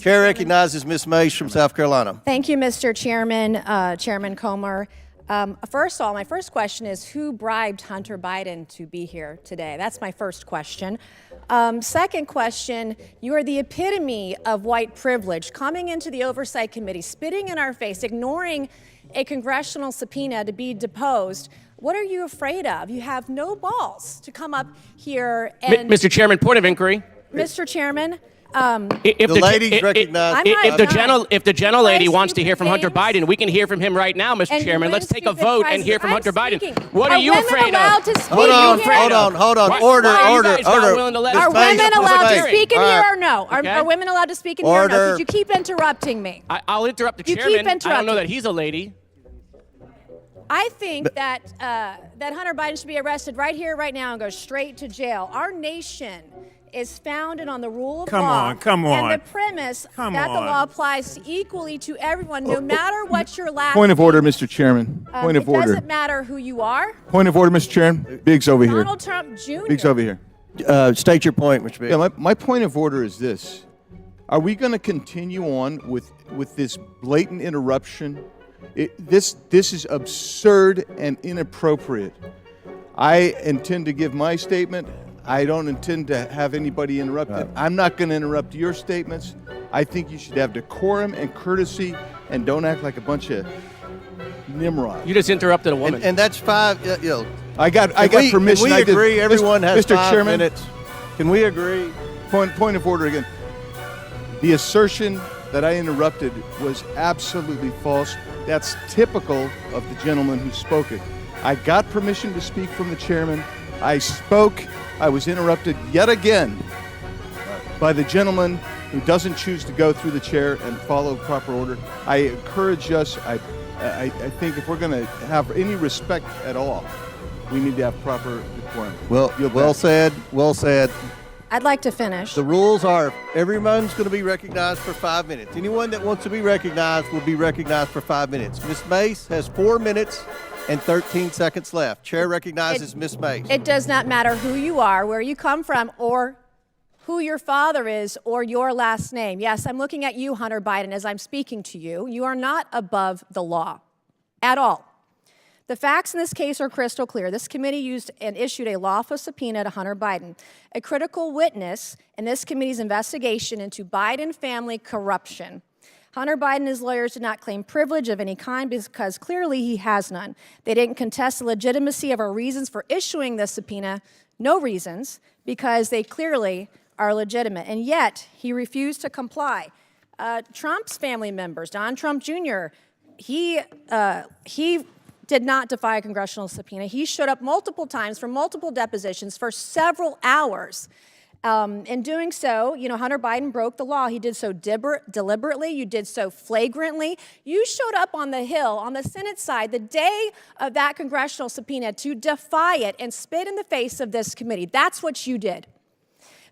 Chair recognizes Ms. Mace from South Carolina. Thank you, Mr. Chairman, Chairman Comer. First of all, my first question is, who bribed Hunter Biden to be here today? That's my first question. Second question, you are the epitome of white privilege, coming into the Oversight Committee, spitting in our face, ignoring a congressional subpoena to be deposed. What are you afraid of? You have no balls to come up here and... Mr. Chairman, point of inquiry. Mr. Chairman, if the ladies recognize... If the gentlelady wants to hear from Hunter Biden, we can hear from him right now, Mr. Chairman. Let's take a vote and hear from Hunter Biden. What are you afraid of? Hold on. Order. Are women allowed to speak in here or no? Are women allowed to speak in here or no? Could you keep interrupting me? I'll interrupt the chairman. keep interrupting. I don't know that he's a lady. I think that Hunter Biden should be arrested right here, right now, and go straight to jail. Our nation is founded on the rule of law. Come on. And the premise that the law applies equally to everyone, no matter what your last Point of name order, is. Mr. Chairman. Point of It order. doesn't matter who you are. Point of order, Mr. Chairman. Biggs over here. Donald Trump Jr. Biggs over here. State your point, Mr. Biggs. Yeah, my point of order is this. Are we going to continue on with this blatant interruption? This is absurd and inappropriate. I intend to give my statement. I don't intend to have anybody interrupted. I'm not going to interrupt your statements. I think you should have decorum and courtesy and don't act like a bunch of nimrods. You just interrupted a woman. And that's five. I got permission. Can we agree? Everyone has Mr. 5 Chairman, minutes. Can we agree? Point of order again. The assertion that I interrupted was absolutely false. That's typical of the gentleman who spoke it. I got permission to speak from the chairman. I spoke. I was interrupted yet again by the gentleman who doesn't choose to go through the chair and follow proper order. I encourage us. I think if we're going to have any respect at all, we need to have proper decorum. Well said. Well said. I'd like to finish. The rules are everyone's going to be recognized for 5 minutes. Anyone that wants to be recognized will be recognized for 5 minutes. Ms. Mace has 4 minutes and 13 seconds left. Chair recognizes Ms. Mace. It does not matter who you are, where you come from, or who your father is, or your last name. Yes, I'm looking at you, Hunter Biden, as I'm speaking to you. You are not above the law at all. The facts in this case are crystal clear. This committee used and issued a lawful subpoena to Hunter Biden, a critical witness in this committee's investigation into Biden family corruption. Hunter Biden and his lawyers did not claim privilege of any kind because clearly he has none. They didn't contest the legitimacy of our reasons for issuing the subpoena, no reasons, because they clearly are legitimate. And yet, he refused to comply. Trump's family members, Don Trump Jr., he did not defy a congressional subpoena. He showed up multiple times for multiple depositions for several hours. In doing so, Hunter Biden broke the law. He did so deliberately. You did so flagrantly. You showed up on the Hill, on the Senate side, the day of that congressional subpoena to defy it and spit in the face of this committee. That's what you did.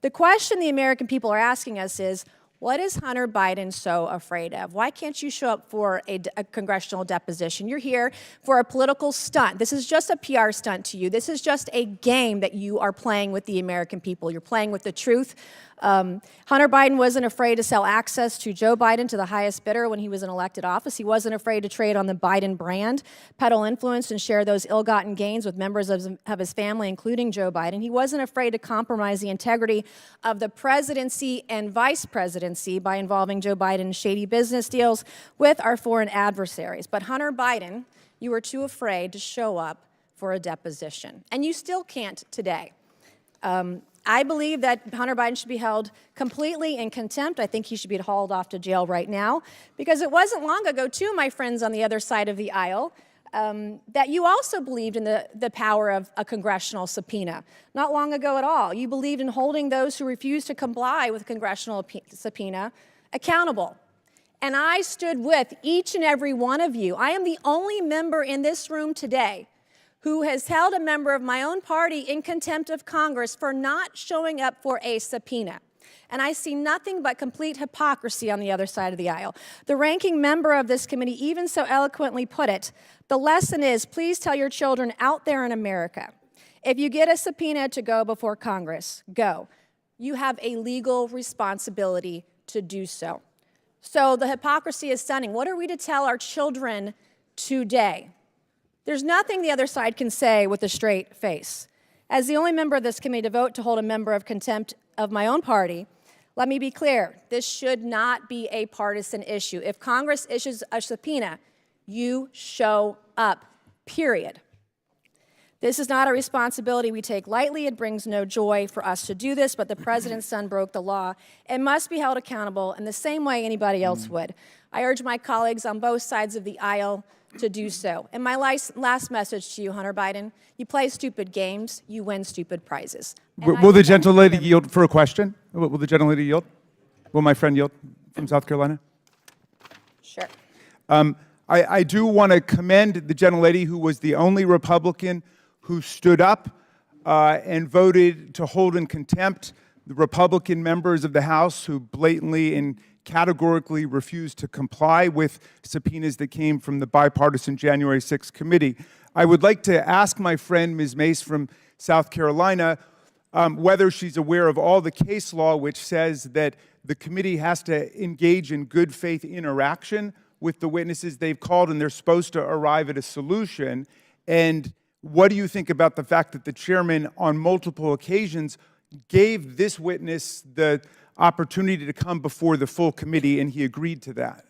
The question the American people are asking us is, what is Hunter Biden so afraid of? Why can't you show up for a congressional deposition? You're here for a political stunt. This is just a PR stunt to you. This is just a game that you are playing with the American people. You're playing with the truth. Hunter Biden wasn't afraid to sell access to Joe Biden to the highest bidder when he was in elected office. He wasn't afraid to trade on the Biden brand, peddle influence, and share those ill-gotten gains with members of his family, including Joe Biden. He wasn't afraid to compromise the integrity of the presidency and vice presidency by involving Joe Biden in shady business deals with our foreign adversaries. But Hunter Biden, you were too afraid to show up for a deposition, and you still can't today. I believe that Hunter Biden should be held completely in contempt. I think he should be hauled off to jail right now, because it wasn't long ago, too, my friends on the other side of the aisle, that you also believed in the power of a congressional subpoena. Not long ago at all. You believed in holding those who refused to comply with a congressional subpoena accountable. And I stood with each and every one of you. I am the only member in this room today who has held a member of my own party in contempt of Congress for not showing up for a subpoena. And I see nothing but complete hypocrisy on the other side of the aisle. The ranking member of this committee even so eloquently put it, the lesson is, please tell your children out there in America, if you get a subpoena to go before Congress, go. You have a legal responsibility to do so. So the hypocrisy is stunning. What are we to tell our children today? There's nothing the other side can say with a straight face. As the only member of this committee to vote to hold a member of contempt of my own party, let me be clear, this should not be a partisan issue. If Congress issues a subpoena, you show up, period. This is not a responsibility we take lightly. It brings no joy for us to do this, but the president's son broke the law and must be held accountable in the same way anybody else would. I urge my colleagues on both sides of the aisle to do so. And my last message to you, Hunter Biden, you play stupid games, you win stupid prizes. Will the gentlelady yield for a question? Will the gentlelady yield? Will my friend yield from South Carolina? Sure. I do want to commend the gentlelady who was the only Republican who stood up and voted to hold in contempt the Republican members of the House who blatantly and categorically refused to comply with subpoenas that came from the bipartisan January 6th committee. I would like to ask my friend, Ms. Mace from South Carolina, whether she's aware of all the case law which says that the committee has to engage in good faith interaction with the witnesses they've called, and they're supposed to arrive at a solution. And what do you think about the fact that the chairman on multiple occasions gave this witness the opportunity to come before the full committee, and he agreed to that?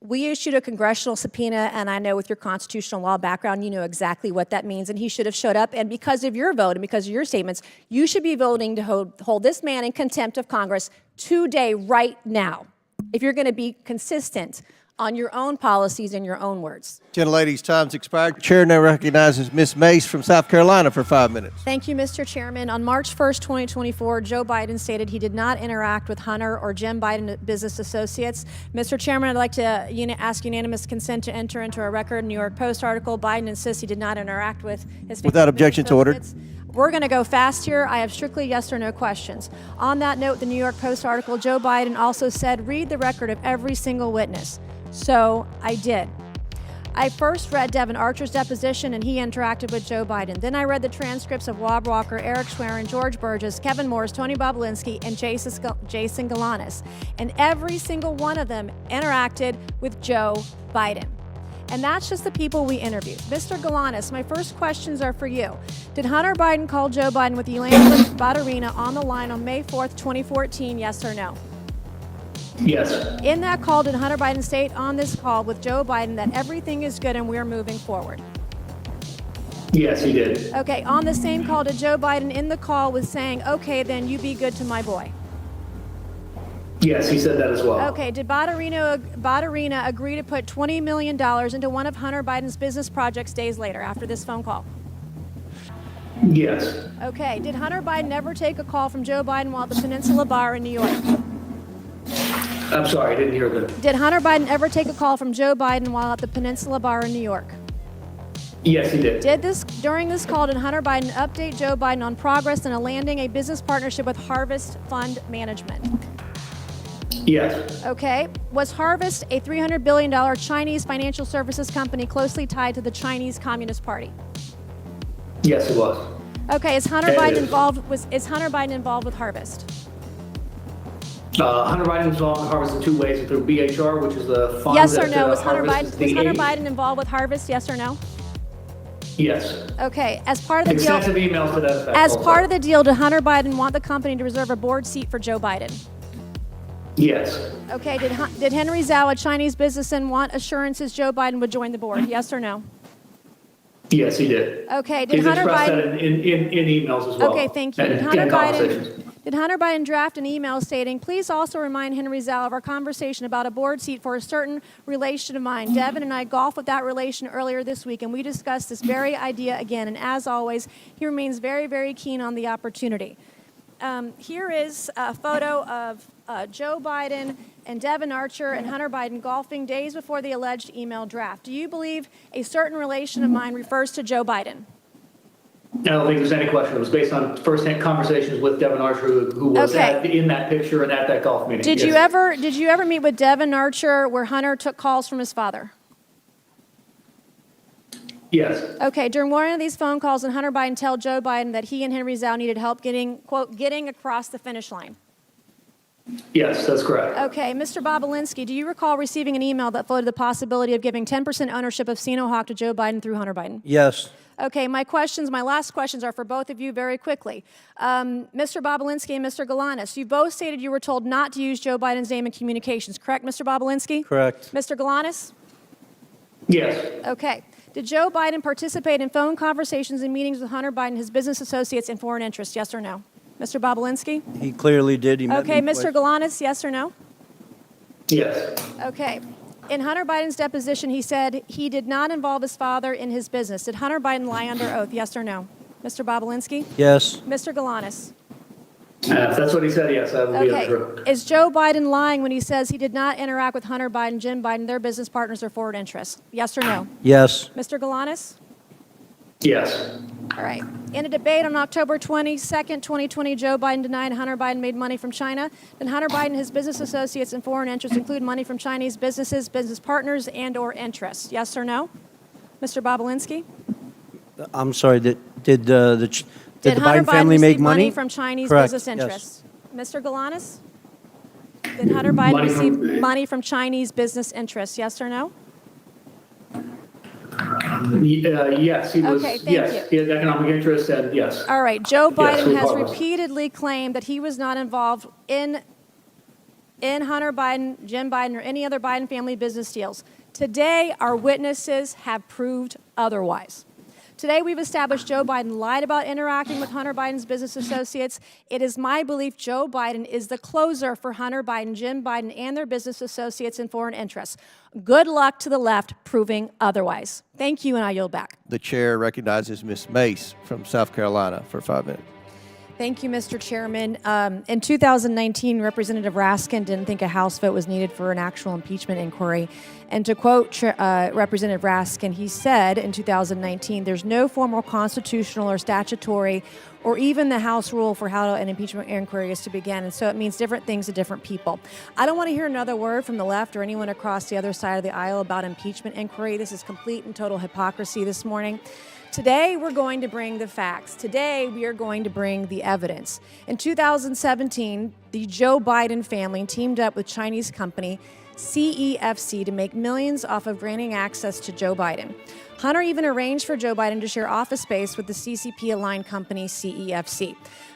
We issued a congressional subpoena, and I know with your constitutional law background, you know exactly what that means, and he should have showed up. And because of your vote and because of your statements, you should be voting to hold this man in contempt of Congress today, right now, if you're going to be consistent on your own policies and your own words. Gentlelady's time's expired. Chair now recognizes Ms. Mace from South Carolina for 5 minutes. Thank you, Mr. Chairman. On March 1st, 2024, Joe Biden stated he did not interact with Hunter or Jim Biden business associates. Mr. Chairman, I'd like to ask unanimous consent to enter into a record New York Post article. Biden insists he did not interact with his Without objections ordered. We're going to go fast here. I have strictly yes or no questions. On that note, the New York Post article, Joe Biden also said, read the record of every single witness. So I did. I first read Devin Archer's deposition, and he interacted with Joe Biden. Then I read the transcripts of Wab Walker, Eric Schwerin, George Burgess, Kevin Morris, Tony Bobulinski, and Jason Galanis. And every single one of them interacted with Joe Biden. And that's just the people we interviewed. Mr. Galanis, my first questions are for you. Did Hunter Biden call Joe Biden with Elena Badarina on the line on May 4th, 2014, yes or no? Yes. In that call, did Hunter Biden state on this call with Joe Biden that everything is good and we're moving forward? Yes, he did. Okay, on the same call, did Joe Biden in the call was saying, okay, then you be good to my boy? Yes, he said that as well. Okay, did Badarina agree to put $20 million into one of Hunter Biden's business projects days later after this phone call? Yes. Okay, did Hunter Biden ever take a call from Joe Biden while at the Peninsula Bar in New York? I'm sorry, I didn't hear that. Did Hunter Biden ever take a call from Joe Biden while at the Peninsula Bar in New York? Yes, he did. During this call, did Hunter Biden update Joe Biden on progress in landing a business partnership with Harvest Fund Management? Yes. Okay. Was Harvest a $300 billion Chinese financial services company closely tied to the Chinese Communist Party? Yes, it was. Okay. Is Hunter Biden involved with Harvest? Hunter Biden was involved in Harvest in two ways, through BHR, which is the fund. Yes or that, no? Was Hunter Harvest Biden involved with Harvest? Yes or no? Yes. Okay. As part of the deal. Extensive emails to that effect. As also. part of the deal, did Hunter Biden want the company to reserve a board seat for Joe Biden? Yes. Okay. Did Henry Zhao, a Chinese businessman, want assurances Joe Biden would join the board? Yes or no? Yes, he did. Okay. He's expressed that in emails as well. Okay, thank you. Did Hunter Biden draft an email stating, please also remind Henry Zhao of our conversation about a board seat for a certain relation of mine. Devin and I golfed with that relation earlier this week, and we discussed this very idea again. And as always, he remains very, very keen on the opportunity. Here is a photo of Joe Biden and Devin Archer and Hunter Biden golfing days before the alleged email draft. Do you believe a certain relation of mine refers to Joe Biden? I don't think there's any question. It was based on first-hand conversations with Devin Archer, who was in that picture and at that golf meeting. Did you ever meet with Devin Archer where Hunter took calls from his father? Yes. Okay. During one of these phone calls, did Hunter Biden tell Joe Biden that he and Henry Zhao needed help getting, quote, getting across the finish line? Yes, that's correct. Okay, Mr. Bobulinski, do you recall receiving an email that floated the possibility of giving 10% ownership of Sinohawk to Joe Biden through Hunter Biden? Yes. Okay, my last questions are for both of you very quickly. Mr. Bobulinski and Mr. Galanis, you both stated you were told not to use Joe Biden's name in communications, correct, Mr. Bobulinski? Correct. Mr. Galanis? Yes. Okay. Did Joe Biden participate in phone conversations and meetings with Hunter Biden, his business associates, and foreign interests, yes or no? Mr. Bobulinski? He clearly did. He met Okay, me Mr. twice. Galanis, yes or no? Yes. Okay. In Hunter Biden's deposition, he said he did not involve his father in his business. Did Hunter Biden lie under oath, yes or no? Mr. Bobulinski? Yes. Mr. Galanis? If that's what he said, yes, that would be true. Okay. Is Joe Biden lying when he says he did not interact with Hunter Biden, Jim Biden, their business partners, or forward interests? Yes or no? Yes. Mr. Galanis? Yes. All right. In a debate on October 22nd, 2020, Joe Biden denied Hunter Biden made money from China. Then Hunter Biden, his business associates, and foreign interests include money from Chinese businesses, business partners, and/or interests. Yes or no? Mr. Bobulinski? I'm sorry. Did the Hunter Biden family make receive money from Chinese Correct. business Yes. interests? Mr. Galanis? Did Hunter Biden receive money from Chinese business interests? Yes or no? Yes, he was. Okay, thank Yes, he had economic interests, and yes. All right. Joe Biden has regardless. repeatedly claimed that he was not involved in Hunter Biden, Jim Biden, or any other Biden family business deals. Today, our witnesses have proved otherwise. Today, we've established Joe Biden lied about interacting with Hunter Biden's business associates. It is my belief Joe Biden is the closer for Hunter Biden, Jim Biden, and their business associates and foreign interests. Good luck to the left proving otherwise. Thank you, and I yield back. The chair recognizes Ms. Mace from South Carolina for 5 minutes. Thank you, Mr. Chairman. In 2019, Representative Raskin didn't think a House vote was needed for an actual impeachment inquiry. And to quote Representative Raskin, he said in 2019, there's no formal constitutional or statutory or even the House rule for how an impeachment inquiry is to begin. And so it means different things to different people. I don't want to hear another word from the left or anyone across the other side of the aisle about impeachment inquiry. This is complete and total hypocrisy this morning. Today, we're going to bring the facts. Today, we are going to bring the evidence. In 2017, the Joe Biden family teamed up with Chinese company CEFC to make millions off of granting access to Joe Biden. Hunter even arranged for Joe Biden to share office space with the CCP-aligned company CEFC.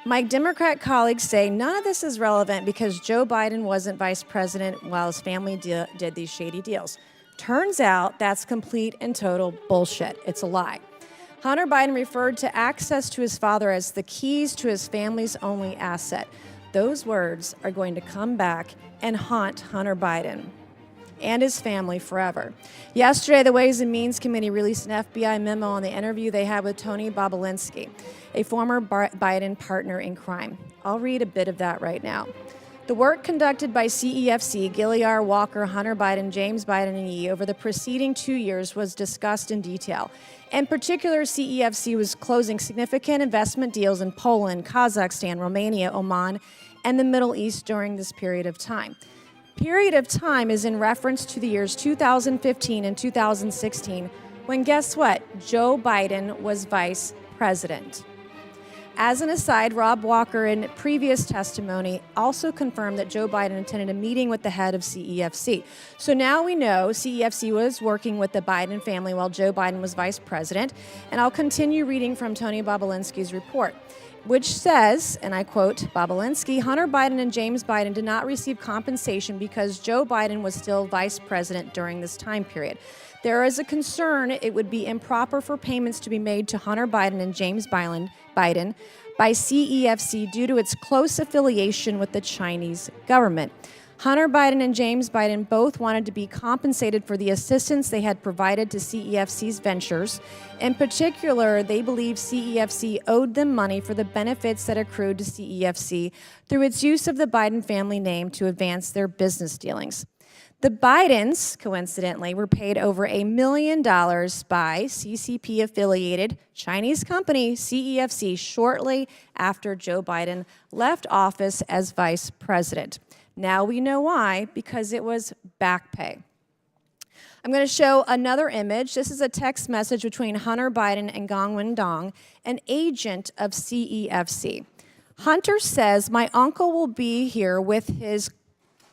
My Democrat colleagues say none of this is relevant because Joe Biden wasn't vice president while his family did these shady deals. Turns out that's complete and total bullshit. It's a lie. Hunter Biden referred to access to his father as the keys to his family's only asset. Those words are going to come back and haunt Hunter Biden and his family forever. Yesterday, the Ways and Means Committee released an FBI memo on the interview they had with Tony Bobulinski, a former Biden partner in crime. I'll read a bit of that right now. The work conducted by CEFC, Gilliar, Walker, Hunter Biden, James Biden, and Yee over the preceding 2 years was discussed in detail. In particular, CEFC was closing significant investment deals in Poland, Kazakhstan, Romania, Oman, and the Middle East during this period of time. Period of time is in reference to the years 2015 and 2016, when guess what? Joe Biden was vice president. As an aside, Rob Walker, in previous testimony, also confirmed that Joe Biden attended a meeting with the head of CEFC. So now we know CEFC was working with the Biden family while Joe Biden was vice president. And I'll continue reading from Tony Bobulinski's report, which says, and I quote Bobulinski, Hunter Biden and James Biden did not receive compensation because Joe Biden was still vice president during this time period. There is a concern it would be improper for payments to be made to Hunter Biden and James Biden by CEFC due to its close affiliation with the Chinese government. Hunter Biden and James Biden both wanted to be compensated for the assistance they had provided to CEFC's ventures. In particular, they believe CEFC owed them money for the benefits that accrued to CEFC through its use of the Biden family name to advance their business dealings. The Bidens, coincidentally, were paid over $1 million by CCP-affiliated Chinese company CEFC shortly after Joe Biden left office as vice president. Now we know why, because it was back pay. I'm going to show another image. This is a text message between Hunter Biden and Gong Wendong, an agent of CEFC. Hunter says, my uncle will be here with his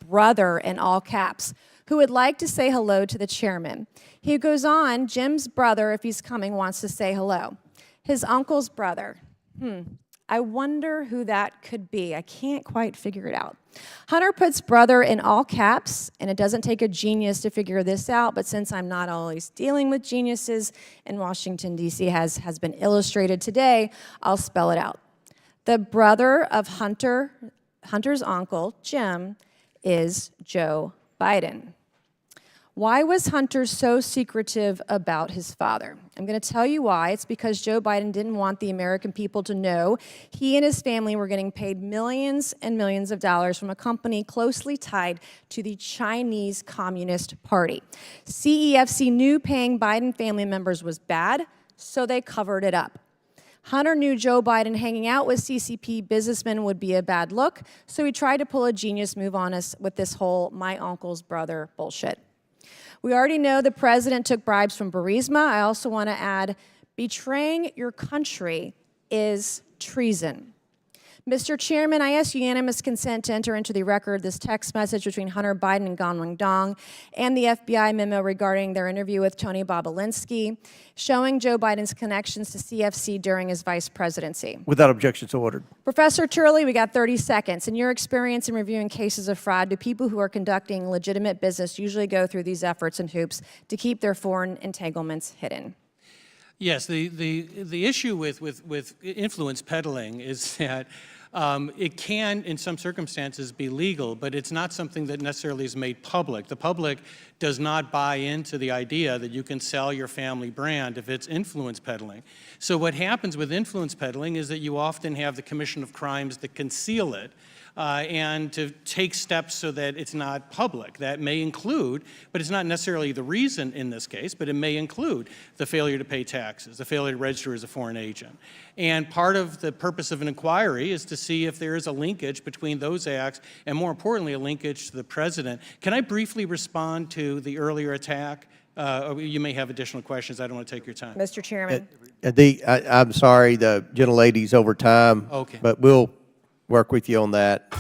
brother, in all caps, who would like to say hello to the chairman. He goes on, Jim's brother, if he's coming, wants to say hello. His uncle's brother. I wonder who that could be. I can't quite figure it out. Hunter puts brother in all caps, and it doesn't take a genius to figure this out, but since I'm not always dealing with geniuses, and Washington, D.C. has been illustrated today, I'll spell it out. The brother of Hunter's uncle, Jim, is Joe Biden. Why was Hunter so secretive about his father? I'm going to tell you why. It's because Joe Biden didn't want the American people to know he and his family were getting paid millions and millions of dollars from a company closely tied to the Chinese Communist Party. CEFC knew paying Biden family members was bad, so they covered it up. Hunter knew Joe Biden hanging out with CCP businessmen would be a bad look, so he tried to pull a genius move on us with this whole my uncle's brother bullshit. We already know the president took bribes from Burisma. I also want to add, betraying your country is treason. Mr. Chairman, I ask unanimous consent to enter into the record this text message between Hunter Biden and Gangwon Dong and the FBI memo regarding their interview with Tony Bobulinski, showing Joe Biden's connections to CFC during his vice presidency. Without objection, so ordered. Professor Turley, we got 30 seconds. In your experience in reviewing cases of fraud, do people who are conducting legitimate business usually go through these efforts and hoops to keep their foreign entanglements hidden? Yes, the issue with influence peddling is that it can, in some circumstances, be legal, but it's not something that necessarily is made public. The public does not buy into the idea that you can sell your family brand if it's influence peddling. So what happens with influence peddling is that you often have the commission of crimes that conceal it, and to take steps so that it's not public. That may include, but it's not necessarily the reason in this case, but it may include the failure to pay taxes, the failure to register as a foreign agent. And part of the purpose of an inquiry is to see if there is a linkage between those acts and, more importantly, a linkage to the president. Can I briefly respond to the earlier attack? You may have additional questions. I don't want to take your time. Mr. Chairman. I'm sorry, the gentlelady's over time. Okay. But we'll work with you on that.